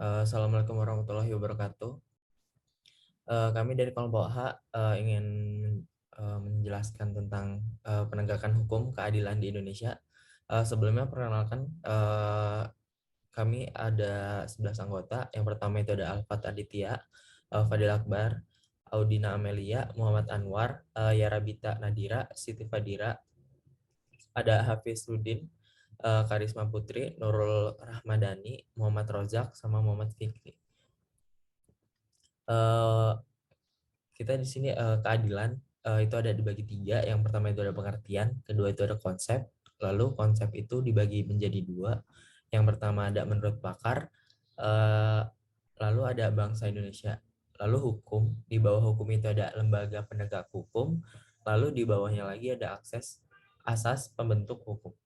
Assalamualaikum warahmatullahi wabarakatuh. Kami dari kelompok H ingin menjelaskan tentang penegakan hukum keadilan di Indonesia. Sebelumnya perkenalkan, kami ada 11 anggota. Yang pertama itu ada Alfat Aditya, Fadil Akbar, Audina Amelia, Muhammad Anwar, Yarabita Nadira, Siti Fadira, ada Hafiz Rudin, Karisma Putri, Nurul Rahmadani, Muhammad Rozak, sama Muhammad Fikri. Eh, kita di sini keadilan itu ada dibagi tiga. Yang pertama itu ada pengertian, kedua itu ada konsep, lalu konsep itu dibagi menjadi dua. Yang pertama ada menurut pakar, eh, lalu ada bangsa Indonesia, lalu hukum. Di bawah hukum itu ada lembaga penegak hukum, lalu di bawahnya lagi ada asas pembentuk hukum.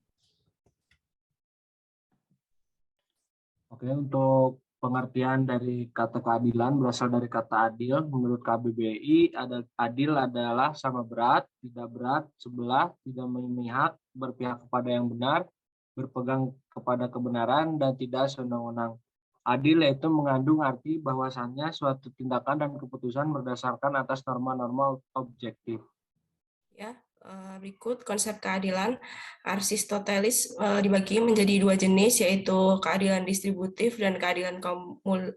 Oke, untuk pengertian dari kata keadilan berasal dari kata adil. Menurut KBBI, adil adalah sama berat, tidak berat, sebelah, tidak memihak, berpihak kepada yang benar, berpegang kepada kebenaran, dan tidak sewenang-wenang. Adil yaitu mengandung arti bahwasannya suatu tindakan dan keputusan berdasarkan atas norma-norma objektif. Ya, berikut konsep keadilan. Aristoteles dibagi menjadi dua jenis, yaitu keadilan distributif dan keadilan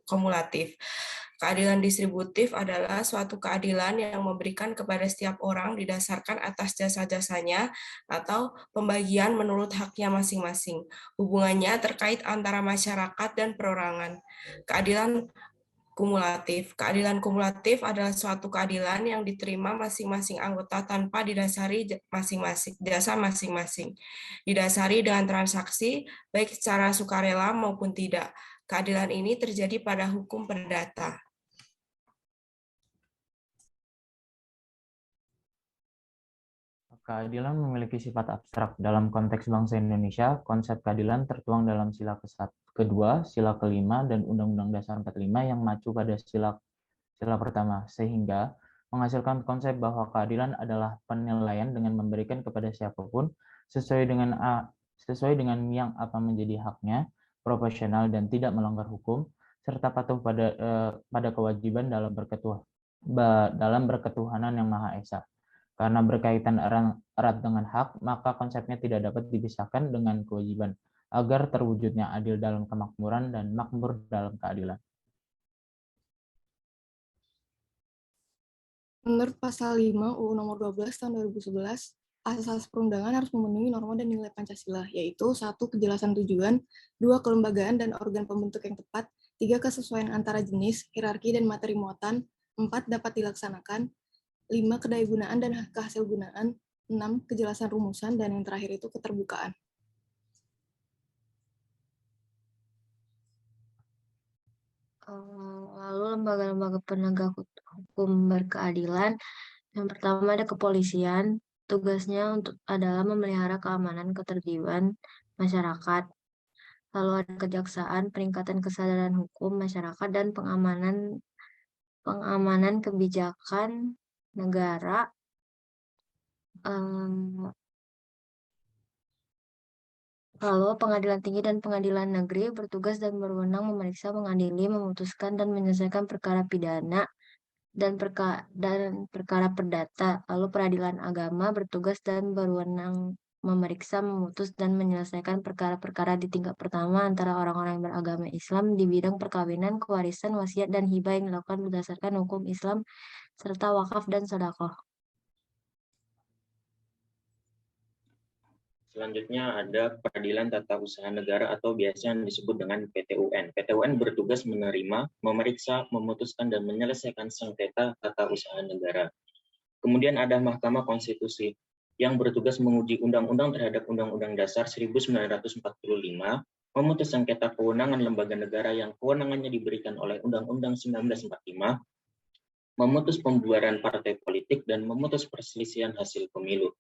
kumulatif. Keadilan distributif adalah suatu keadilan yang memberikan kepada setiap orang didasarkan atas jasa-jasanya atau pembagian menurut haknya masing-masing. Hubungannya terkait antara masyarakat dan perorangan. Keadilan kumulatif. Keadilan kumulatif adalah suatu keadilan yang diterima masing-masing anggota tanpa didasari jasa masing-masing. Didasari dengan transaksi, baik secara sukarela maupun tidak. Keadilan ini terjadi pada hukum perdata. Keadilan memiliki sifat abstrak. Dalam konteks bangsa Indonesia, konsep keadilan tertuang dalam sila kedua, sila kelima, dan Undang-Undang Dasar 45 yang mengacu pada sila pertama, sehingga menghasilkan konsep bahwa keadilan adalah penilaian dengan memberikan kepada siapapun sesuai dengan yang apa menjadi haknya, proporsional dan tidak melanggar hukum, serta patuh pada kewajiban dalam berketuhanan yang Maha Esa. Karena berkaitan erat dengan hak, maka konsepnya tidak dapat dipisahkan dengan kewajiban, agar terwujudnya adil dalam kemakmuran dan makmur dalam keadilan. Menurut Pasal 5 UU Nomor 12 Tahun 2011, asas perundangan harus memenuhi norma dan nilai Pancasila, yaitu 1. Kejelasan tujuan, 2. Kelembagaan dan organ pembentuk yang tepat, 3. Kesesuaian antara jenis, hierarki dan materi muatan, 4. Dapat dilaksanakan, 5. Kedayagunaan dan kehasilgunaan, 6. Kejelasan rumusan, dan yang terakhir itu keterbukaan. Lalu lembaga-lembaga penegak hukum berkeadilan, yang pertama ada kepolisian, tugasnya adalah memelihara keamanan ketertiban masyarakat. Lalu ada kejaksaan, peningkatan kesadaran hukum masyarakat dan pengamanan kebijakan negara. Lalu pengadilan tinggi dan pengadilan negeri bertugas dan berwenang memeriksa, mengadili, memutuskan dan menyelesaikan perkara pidana dan perkara perdata. Lalu peradilan agama bertugas dan berwenang memeriksa, memutus dan menyelesaikan perkara-perkara di tingkat pertama antara orang-orang yang beragama Islam di bidang perkawinan, kewarisan, wasiat dan hibah yang dilakukan berdasarkan hukum Islam serta wakaf dan sedekah. Selanjutnya ada peradilan tata usaha negara atau biasa yang disebut dengan PT-UN. PT-UN bertugas menerima, memeriksa, memutuskan, dan menyelesaikan sengketa tata usaha negara. Kemudian ada Mahkamah Konstitusi yang bertugas menguji undang-undang terhadap Undang-Undang Dasar 1945, memutus sengketa kewenangan lembaga negara yang kewenangannya diberikan oleh Undang-Undang 1945, memutus pembubaran partai politik, dan memutus perselisihan hasil pemilu.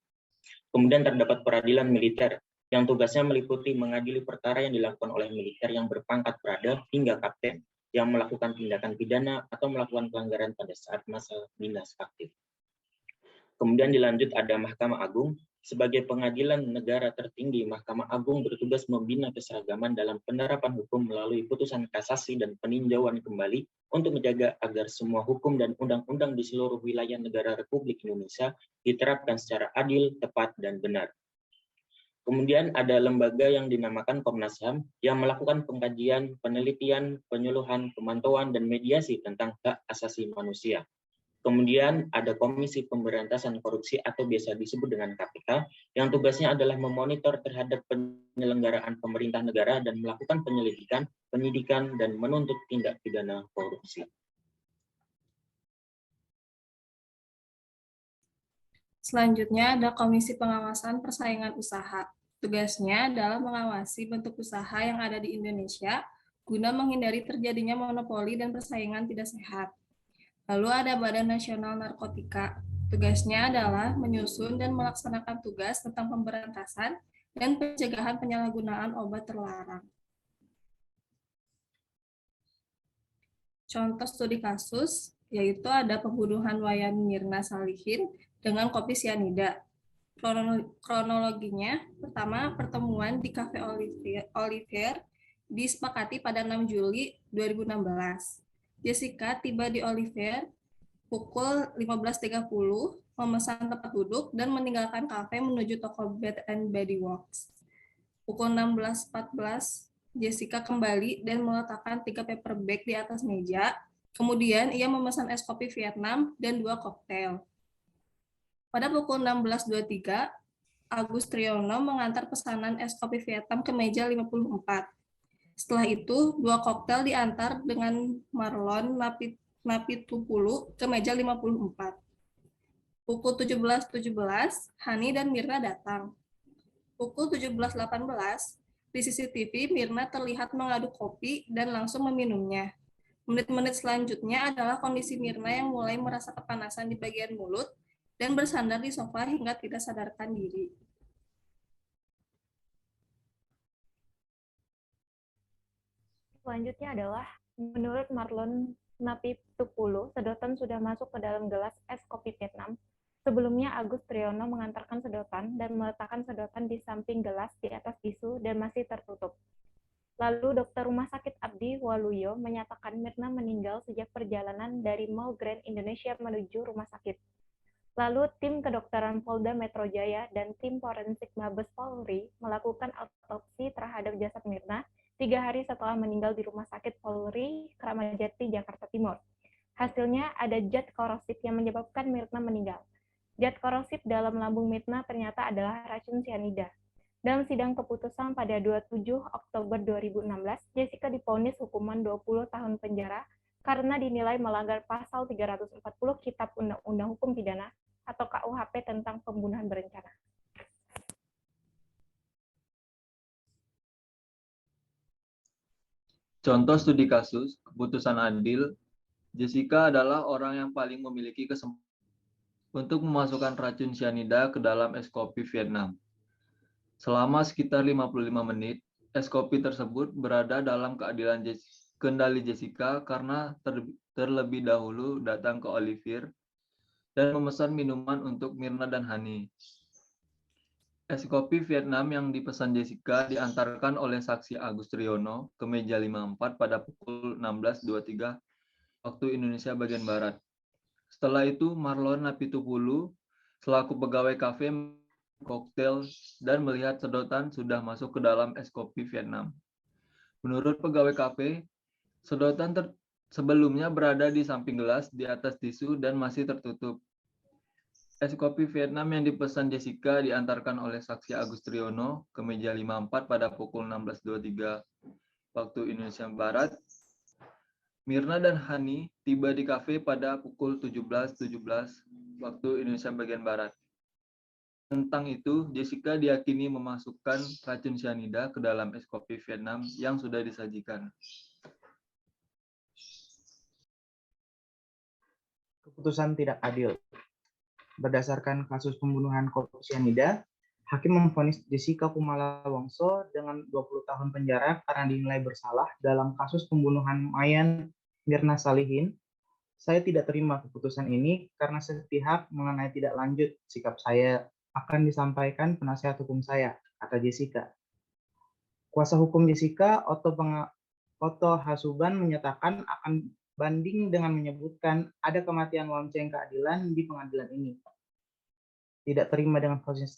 Kemudian terdapat peradilan militer yang tugasnya meliputi mengadili perkara yang dilakukan oleh militer yang berpangkat prada hingga kapten yang melakukan tindakan pidana atau melakukan pelanggaran pada saat masa dinas aktif. Kemudian dilanjut ada Mahkamah Agung Sebagai pengadilan negara tertinggi, Mahkamah Agung bertugas membina keseragaman dalam penerapan hukum melalui putusan kasasi dan peninjauan kembali untuk menjaga agar semua hukum dan undang-undang di seluruh wilayah negara Republik Indonesia diterapkan secara adil, tepat, dan benar. Kemudian ada lembaga yang dinamakan Komnas HAM yang melakukan pengkajian, penelitian, penyuluhan, pemantauan, dan mediasi tentang hak asasi manusia. Kemudian ada Komisi Pemberantasan Korupsi atau biasa disebut dengan KPK yang tugasnya adalah memonitor terhadap penyelenggaraan pemerintah negara dan melakukan penyelidikan, penyidikan, dan menuntut tindak pidana korupsi. Selanjutnya ada Komisi Pengawasan Persaingan Usaha. Tugasnya adalah mengawasi bentuk usaha yang ada di Indonesia guna menghindari terjadinya monopoli dan persaingan tidak sehat. Lalu ada Badan Nasional Narkotika. Tugasnya adalah menyusun dan melaksanakan tugas tentang pemberantasan dan pencegahan penyalahgunaan obat terlarang. Contoh studi kasus yaitu ada pembunuhan Wayan Mirna Salihin dengan kopi sianida. Kronologinya, pertama pertemuan di Cafe Olivier disepakati pada 6 Juli 2016. Jessica tiba di Olivier pukul 15.30, memesan tempat duduk dan meninggalkan kafe menuju toko Bath and Body Works. Pukul 16.14, Jessica kembali dan meletakkan 3 paper bag di atas meja. Kemudian ia memesan es kopi Vietnam dan 2 koktail. Pada pukul 16.23, Agus Triyono mengantar pesanan es kopi Vietnam ke meja 54. Setelah itu, 2 koktail diantar dengan Marlon Napitupulu ke meja 54. Pukul 17.17, Hani dan Mirna datang. Pukul 17.18, di CCTV Mirna terlihat mengaduk kopi dan langsung meminumnya. Menit-menit selanjutnya adalah kondisi Mirna yang mulai merasa kepanasan di bagian mulut dan bersandar di sofa hingga tidak sadarkan diri. Selanjutnya adalah, menurut Marlon Napitupulu, sedotan sudah masuk ke dalam gelas es kopi Vietnam. Sebelumnya Agus Triyono mengantarkan sedotan dan meletakkan sedotan di samping gelas di atas tisu dan masih tertutup. Lalu dokter Rumah Sakit Abdi Waluyo menyatakan Mirna meninggal sejak perjalanan dari Mall Grand Indonesia menuju rumah sakit. Lalu tim kedokteran Polda Metro Jaya dan tim forensik Mabes Polri melakukan autopsi terhadap jasad Mirna 3 hari setelah meninggal di Rumah Sakit Polri, Kramat Jati, Jakarta Timur. Hasilnya ada zat korosif yang menyebabkan Mirna meninggal. Zat korosif dalam lambung Mirna ternyata adalah racun sianida. Dalam sidang keputusan pada 27 Oktober 2016, Jessica divonis hukuman 20 tahun penjara karena dinilai melanggar pasal 340 Kitab Undang-Undang Hukum Pidana atau KUHP tentang pembunuhan berencana. Contoh studi kasus, keputusan adil, Jessica adalah orang yang paling memiliki kesempatan untuk memasukkan racun cyanida ke dalam es kopi Vietnam. Selama sekitar 55 menit, es kopi tersebut berada dalam kendali Jessica karena terlebih dahulu datang ke Olivier dan memesan minuman untuk Mirna dan Hani. Es kopi Vietnam yang dipesan Jessica diantarkan oleh saksi Agus Triyono ke meja 54 pada pukul 16.23 waktu Indonesia bagian Barat. Setelah itu, Marlon Napitupulu selaku pegawai kafe koktail dan melihat sedotan sudah masuk ke dalam es kopi Vietnam. Menurut pegawai kafe, sedotan sebelumnya berada di samping gelas di atas tisu dan masih tertutup. Es kopi Vietnam yang dipesan Jessica diantarkan oleh saksi Agus Triyono ke meja 54 pada pukul 16.23 waktu Indonesia Barat. Mirna dan Hani tiba di kafe pada pukul 17.17 waktu Indonesia bagian Barat. Tentang itu, Jessica diyakini memasukkan racun cyanida ke dalam es kopi Vietnam yang sudah disajikan. Keputusan tidak adil. Berdasarkan kasus pembunuhan kopi cyanida, hakim memvonis Jessica Kumala Wongso dengan 20 tahun penjara karena dinilai bersalah dalam kasus pembunuhan Wayan Mirna Salihin. Saya tidak terima keputusan ini karena sepihak mengenai tidak lanjut sikap saya akan disampaikan penasihat hukum saya, kata Jessica. Kuasa hukum Jessica, Otto Hasuban, menyatakan akan banding dengan menyebutkan ada kematian lonceng keadilan di pengadilan ini. Tidak terima dengan vonis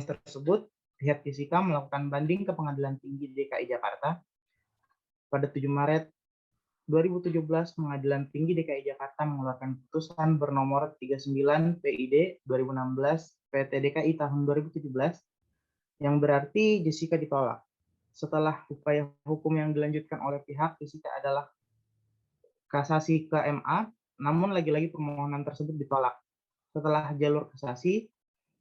tersebut, pihak Jessica melakukan banding ke Pengadilan Tinggi DKI Jakarta. Pada 7 Maret 2017, Pengadilan Tinggi DKI Jakarta mengeluarkan putusan bernomor 39 PID 2016 PT DKI tahun 2017 yang berarti Jessica ditolak. Setelah upaya hukum yang dilanjutkan oleh pihak Jessica adalah kasasi ke MA, namun lagi-lagi permohonan tersebut ditolak. Setelah jalur kasasi,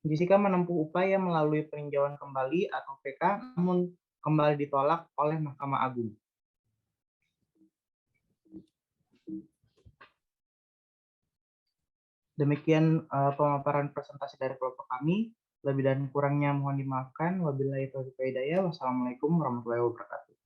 Jessica menempuh upaya melalui peninjauan kembali atau PK, namun kembali ditolak oleh Mahkamah Agung. Demikian pemaparan presentasi dari kelompok kami. Lebih dan kurangnya mohon dimaafkan. Wabillahi taufiq wal hidayah. Wassalamualaikum warahmatullahi wabarakatuh.